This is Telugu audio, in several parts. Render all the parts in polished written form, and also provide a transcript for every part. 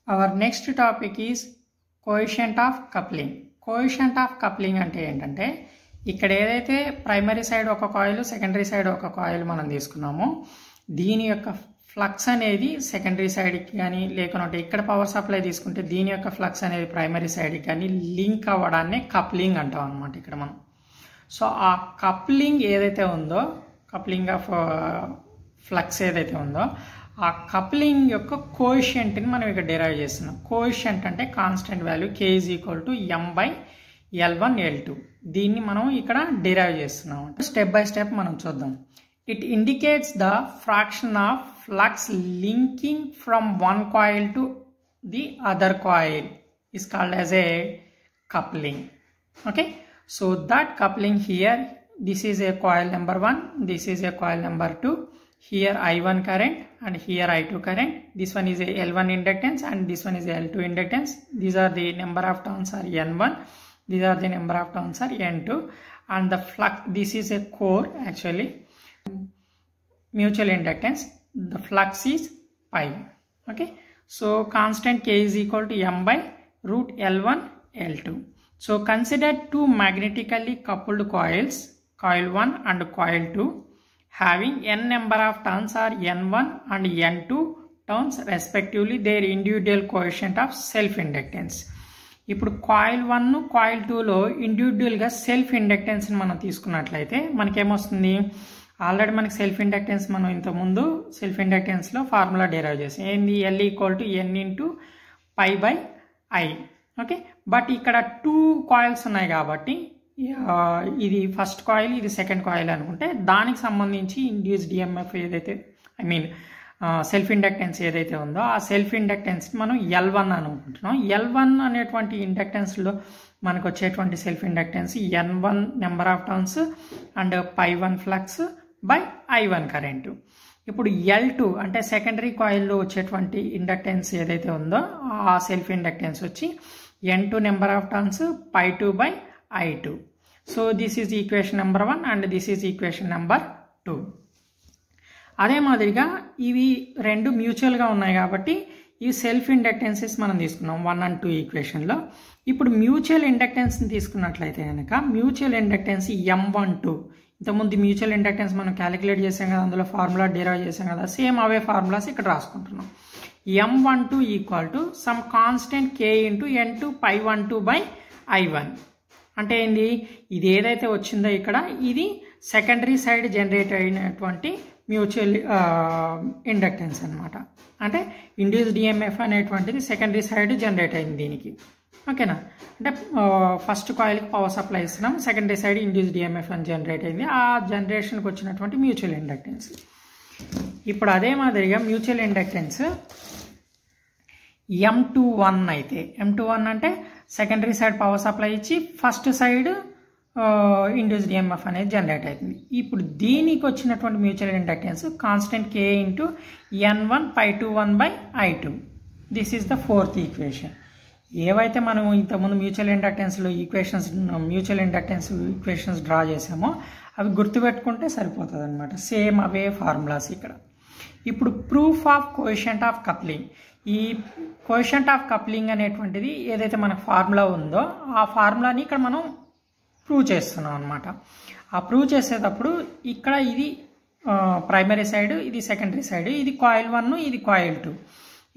Our next topic is coefficient of coupling. Coefficient of coupling అంటే ఏంటంటే ఇక్కడ ఏదైతే ప్రైమరీ సైడ్ ఒక కాయిల్ సెకండరీ సైడ్ ఒక కాయిల్ మనం తీసుకున్నామో దీని యొక్క ఫ్లక్స్ అనేది సెకండరీ సైడ్కి కానీ లేకుంటే ఇక్కడ పవర్ సప్లై తీసుకుంటే దీని యొక్క ఫ్లక్స్ అనేది ప్రైమరీ సైడ్కి కానీ లింక్ అవ్వడాన్ని కప్లింగ్ అంటాం అనమాట ఇక్కడ మనం. సో ఆ కప్లింగ్ ఏదైతే ఉందో కప్లింగ్ ఆఫ్ ఫ్లక్స్ ఏదైతే ఉందో ఆ కప్లింగ్ యొక్క కోఎఫిషియంట్ని మనం ఇక్కడ డిరైవ్ చేస్తున్నాం. కోఎఫిషియంట్ అంటే కాన్స్టెంట్ వాల్యూ k = m/L1L2. దీన్ని మనం ఇక్కడ డిరైవ్ చేస్తున్నాం. స్టెప్ బై స్టెప్ మనం చూద్దాం. It indicates the fraction of flux linking from one coil to the other coil is called as a coupling. Okay, so that coupling here, this is a coil number 1, this is a coil number 2, here I1 current and here I2 current, this one is a L1 inductance and this one is a L2 inductance. These are the number of turns are N1, these are the number of turns are N2, and the flux, this is a core actually, mutual inductance, the flux is pi. Okay, so constant k is equal to m/√L1 L2. So consider two magnetically coupled coils, coil 1 and coil 2, having n number of turns are N1 and N2 turns respectively, their individual coefficient of self inductance. ఇప్పుడు కాయిల్ 1 కాయిల్ 2లో ఇండివిజువల్గా సెల్ఫ్ ఇండక్టెన్స్ని మనం తీసుకున్నట్లయితే మనకేమొస్తుంది, ఆల్రెడీ మనకి సెల్ఫ్ ఇండక్టెన్స్ మనం ఇంతకుముందు సెల్ఫ్ ఇండక్టెన్స్లో ఫార్ములా డెరైవ్ చేసాం. ఏంది, L = N × π/I. Okay, but ఇక్కడ 2 కాయిల్స్ ఉన్నాయి కాబట్టి ఇది ఫస్ట్ కాయిల్ ఇది సెకండ్ కాయిల్ అనుకుంటే దానికి సంబంధించి ఇండ్యూస్డ్ ఈఎంఎఫ్ ఏదైతే సెల్ఫ్ ఇండక్టెన్స్ ఏదైతే ఉందో ఆ సెల్ఫ్ ఇండక్టెన్స్ మనం L1 అనుకుంటున్నాం. L1 అనేటువంటి ఇండక్టెన్స్లో మనకు వచ్చేటువంటి self inductance N1 number of turns and π1 flux by I1 current. ఇప్పుడు L2 అంటే సెకండరీ కాయిల్లో వచ్చేటువంటి ఇండక్టెన్స్ ఏదైతే ఉందో ఆ సెల్ఫ్ ఇండక్టెన్స్ వచ్చి N2 number of turns π2 by I2. So this is equation number 1 and this is equation number 2. అదే మాదిరిగా ఇవి రెండు మ్యూచువల్గా ఉన్నాయి కాబట్టి ఈ సెల్ఫ్ ఇండక్టెన్సెస్ మనం తీసుకున్నాం 1 and 2 ఈక్వేషన్లో. ఇప్పుడు మ్యూచువల్ ఇండక్టెన్స్ని తీసుకున్నట్లయితే కనుక మ్యూచువల్ ఇండక్టెన్స్ M12, ఇంతకుముందు మ్యూచువల్ ఇండక్టెన్స్ మనం క్యాలిక్యులేట్ చేసాం కదా, అందులో ఫార్ములా డిరైవ్ చేసాం కదా, సేమ్ అవే ఫార్ములాస్ ఇక్కడ రాసుకుంటున్నాం. M12 = some constant k × N2 π12 by I1. అంటే ఏంది, ఇది ఏదైతే వచ్చిందో ఇక్కడ ఇది సెకండరీ సైడ్ జనరేట్ అయినటువంటి మ్యూచువల్ ఇండక్టెన్స్ అనమాట. అంటే ఇండ్యూస్డ్ ఈఎంఎఫ్ అనేటువంటిది సెకండరీ సైడ్ జనరేట్ అయింది దీనికి. ఓకేనా, అంటే ఫస్ట్ కాయిల్కి పవర్ సప్లై ఇస్తున్నాం, సెకండరీ సైడ్ ఇండ్యూస్డ్ ఈఎంఎఫ్ అని జనరేట్ అయింది, ఆ జనరేషన్కి వచ్చినటువంటి మ్యూచువల్ ఇండక్టెన్స్. ఇప్పుడు అదే మాదిరిగా మ్యూచువల్ ఇండక్టెన్స్ M21 అయితే, M21 అంటే సెకండరీ సైడ్ పవర్ సప్లై ఇచ్చి ఫస్ట్ సైడ్ ఇండ్యూస్డ్ ఈఎంఎఫ్ అనేది జనరేట్ అవుతుంది. ఇప్పుడు దీనికి వచ్చినటువంటి mutual inductance constant k × N1 π21 by I2. This is the 4th equation. ఏవైతే మనం ఇంతకుముందు మ్యూచువల్ ఇండక్టెన్స్లో మ్యూచువల్ ఇండక్టెన్స్ ఈక్వేషన్స్ డ్రా చేసామో అవి గుర్తుపెట్టుకుంటే సరిపోతుంది అనమాట. సేమ్ అవే ఫార్ములాస్ ఇక్కడ. ఇప్పుడు proof of coefficient of coupling. ఈ కోఎఫిషియంట్ ఆఫ్ కప్లింగ్ అనేటువంటిది ఏదైతే మనకు ఫార్ములా ఉందో ఆ ఫార్ములాని ఇక్కడ మనం ప్రూవ్ చేస్తున్నాం అనమాట. ఆ ప్రూవ్ చేసేటప్పుడు ఇక్కడ ఇది ప్రైమరీ సైడ్, ఇది సెకండరీ సైడ్, ఇది కాయిల్ 1, ఇది కాయిల్ 2,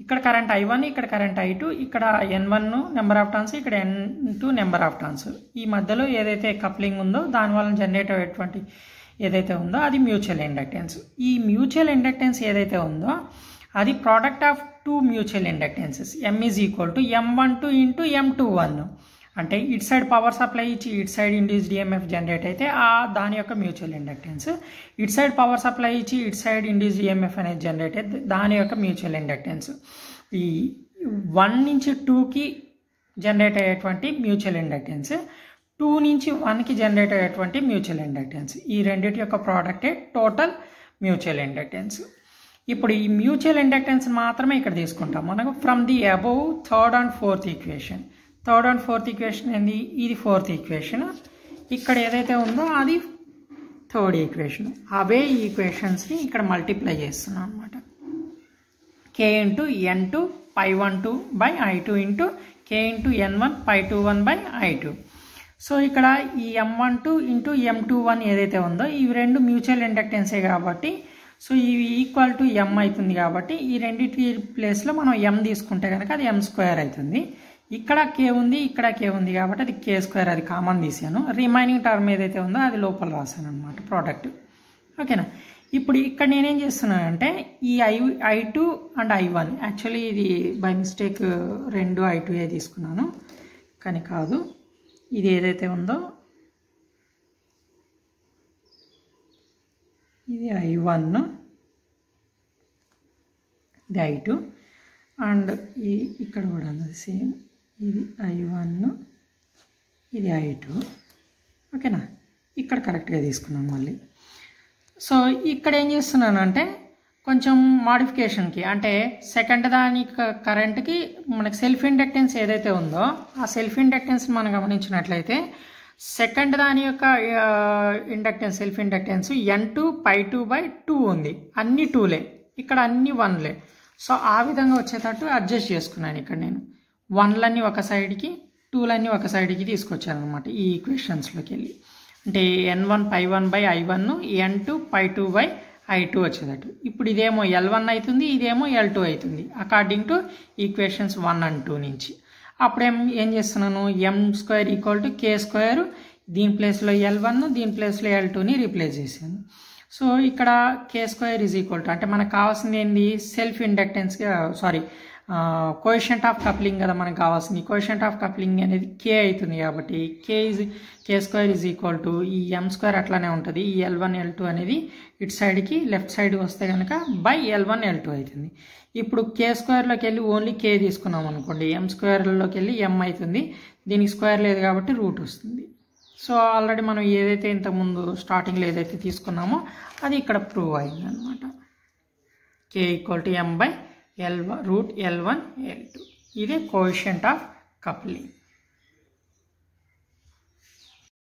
ఇక్కడ కరెంట్ I1, ఇక్కడ కరెంట్ I2, ఇక్కడ N1 నెంబర్ ఆఫ్ టర్న్స్, ఇక్కడ N2 నెంబర్ ఆఫ్ టర్న్స్. ఈ మధ్యలో ఏదైతే కప్లింగ్ ఉందో దానివల్ల జనరేట్ అయ్యేటువంటి ఏదైతే ఉందో అది మ్యూచువల్ ఇండక్టెన్స్. ఈ మ్యూచువల్ ఇండక్టెన్స్ ఏదైతే ఉందో అది product of 2 mutual inductances. M = M12 × M21. అంటే ఇటు సైడ్ పవర్ సప్లై ఇచ్చి ఇటు సైడ్ ఇండ్యూస్డ్ ఈఎంఎఫ్ జనరేట్ అయితే దాని యొక్క మ్యూచువల్ ఇండక్టెన్స్, ఇటు సైడ్ పవర్ సప్లై ఇచ్చి ఇటు సైడ్ ఇండ్యూస్డ్ ఈఎంఎఫ్ అనేది జనరేట్ అయితే దాని యొక్క మ్యూచువల్ ఇండక్టెన్స్. ఈ 1 నుంచి 2కి జనరేట్ అయ్యేటువంటి మ్యూచువల్ ఇండక్టెన్స్, 2 నుంచి 1కి జనరేట్ అయ్యేటువంటి మ్యూచువల్ ఇండక్టెన్స్, ఈ రెండింటి యొక్క ప్రోడక్టే టోటల్ మ్యూచువల్ ఇండక్టెన్స్. ఇప్పుడు ఈ మ్యూచువల్ ఇండక్టెన్స్ మాత్రమే ఇక్కడ తీసుకుంటాం మనకు from the above 3rd and 4th equation. 3rd and 4th equation ఏంది, ఇది 4th ఈక్వేషన్, ఇక్కడ ఏదైతే ఉందో అది 3rd ఈక్వేషన్. అవే ఈక్వేషన్స్ని ఇక్కడ మల్టిప్లై చేస్తున్నాం అనమాట. k × N2 π12 by I2 into k into n1 π21 by I2. So ఇక్కడ ఈ M12 ఇంటూ M21 ఏదైతే ఉందో ఇవి రెండు మ్యూచువల్ ఇండక్టెన్సే కాబట్టి సో ఇవి ఈక్వల్ టు M అవుతుంది కాబట్టి ఈ రెండింటి ప్లేస్లో మనం M తీసుకుంటే కనుక అది M² అవుతుంది. ఇక్కడ k ఉంది, ఇక్కడ k ఉంది కాబట్టి అది k², అది కామన్ తీసాను. రిమైనింగ్ టర్మ్ ఏదైతే ఉందో అది లోపల రాశాను అనమాట ప్రోడక్ట్. ఓకేనా. ఇప్పుడు ఇక్కడ నేనేం చేస్తున్నానంటే ఈ I2 అండ్ I1 యాక్చువల్లీ ఇది బై మిస్టేక్ రెండు I2 తీసుకున్నాను కానీ కాదు, ఇది ఏదైతే ఉందో ఇది I1, ఇది I2 అండ్ ఇక్కడ కూడా ఉంది సేమ్, ఇది I1 ఇది I2. ఓకేనా, ఇక్కడ కరెక్ట్గా తీసుకున్నాను మళ్ళీ. సో ఇక్కడ ఏం చేస్తున్నానంటే కొంచెం మాడిఫికేషన్కి, అంటే సెకండ్ దాని కరెంట్కి మనకి సెల్ఫ్ ఇండక్టెన్స్ ఏదైతే ఉందో ఆ సెల్ఫ్ ఇండక్టెన్స్ మనం గమనించినట్లయితే సెకండ్ దాని యొక్క ఇండక్టెన్స్ సెల్ఫ్ ఇండక్టెన్స్ N2 π2/2 ఉంది. అన్ని 2లే, ఇక్కడ అన్ని 1లే. సో ఆ విధంగా వచ్చేటట్టు అడ్జస్ట్ చేసుకున్నాను. ఇక్కడ నేను 1లన్నీ ఒక సైడ్కి 2లన్నీ ఒక సైడ్కి తీసుకొచ్చాను అనమాట ఈ ఈక్వేషన్స్లోకి వెళ్ళి. అంటే N1 π1/I1, N2 π2/I2 వచ్చేటట్టు. ఇప్పుడు ఇదేమో L1 అవుతుంది, ఇదేమో L2 అవుతుంది అకార్డింగ్ టు ఈక్వేషన్స్ 1 and 2 నుంచి. అప్పుడు ఏం చేస్తున్నాను, M² = k², దీని ప్లేస్లో L1, దీని ప్లేస్లో L2ని రీప్లేస్ చేశాను. సో ఇక్కడ k² అంటే మనకు కావాల్సింది ఏంటి, self inductance, sorry coefficient of coupling కదా మనకు కావాల్సింది. కోఎఫిషియంట్ ఆఫ్ కప్లింగ్ అనేది k అవుతుంది కాబట్టి k² ఈ M² అట్లానే ఉంటుంది. ఈ L1 L2 అనేది ఇటు సైడ్కి లెఫ్ట్ సైడ్ వస్తే కనుక బై L1 L2 అవుతుంది. ఇప్పుడు k²లోకి వెళ్ళి ఓన్లీ k తీసుకున్నాం అనుకోండి, M²లోకి వెళ్ళి M అవుతుంది. దీనికి స్క్వేర్ లేదు కాబట్టి రూట్ వస్తుంది. సో ఆల్రెడీ మనం ఏదైతే ఇంతకుముందు స్టార్టింగ్లో ఏదైతే తీసుకున్నామో అది ఇక్కడ ప్రూవ్ అయింది అనమాట. k = M/√L1 L2. ఇదే కోఎఫిషియంట్ ఆఫ్ కప్లింగ్.